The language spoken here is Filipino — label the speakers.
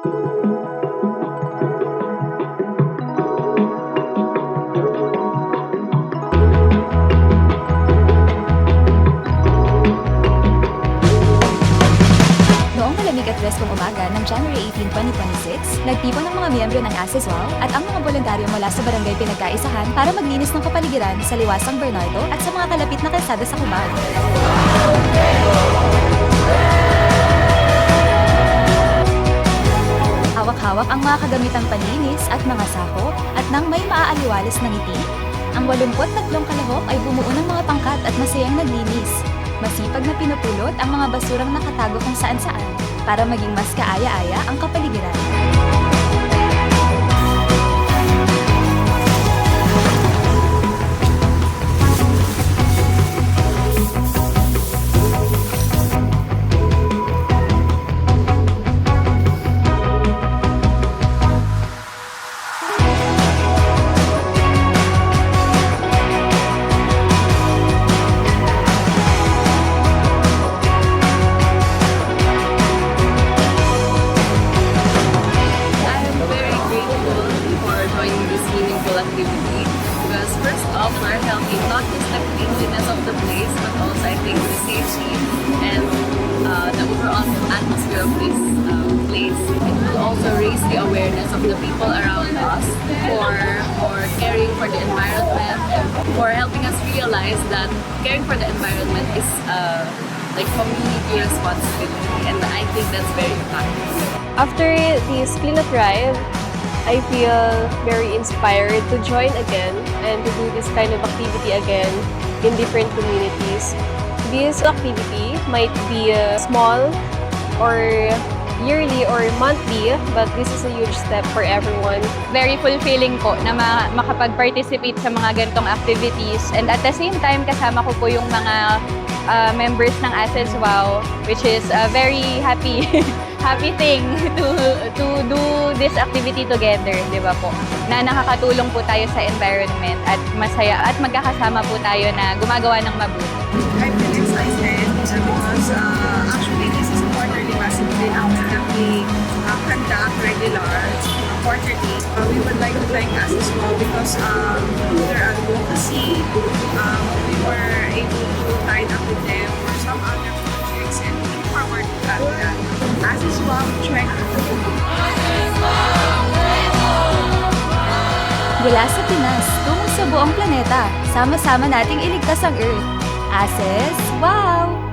Speaker 1: Noong malamig at preskong umaga ng January 18, 2026, nagtipon ang mga miyembro ng ASESWAL at ang mga voluntaryo mula sa barangay Pinagkaisahan para maglinis ng kapaligiran sa Liwasang Bernardo at sa mga kalapit na kalsada sa Cubao. Hawak-hawak ang mga kagamitang panlinis at mga sako at nang may maaaliwalas na ngiti, ang 83 kalahok ay bumuo ng mga pangkat at masayang naglinis. Masipag na pinupulot ang mga basurang nakatago kung saan-saan para maging mas kaaya-aya ang kapaligiran.
Speaker 2: Activity because first off, we're helping not just the cleanliness of the place but also I think the safety and the overall atmosphere of this place. It will also raise the awareness of the people around us for caring for the environment and for helping us realize that caring for the environment is like community responsibility, and I think that's very impactful.
Speaker 3: After this cleanup drive, I feel very inspired to join again and to do this kind of activity again in different communities. This activity might be small or yearly or monthly, but this is a huge step for everyone.
Speaker 4: Very fulfilling po na makapag-participate sa mga ganitong activities, and at the same time kasama ko po yung mga members ng ASESWAL, which is a very happy thing to do this activity together, di ba po? Na nakakatulong po tayo sa environment at masaya at magkakasama po tayo na gumagawa ng mabuti.
Speaker 5: I feel excited because actually this is a quarterly discipline after we conduct regular quarterly. We would like to thank us as well because their advocacy, we were able to tie up with them for some other projects and look forward to that. As is well, trying to
Speaker 1: Mula sa Pinas, tungo sa buong planeta, sama-sama nating iligtas ang Earth. ASES, wow!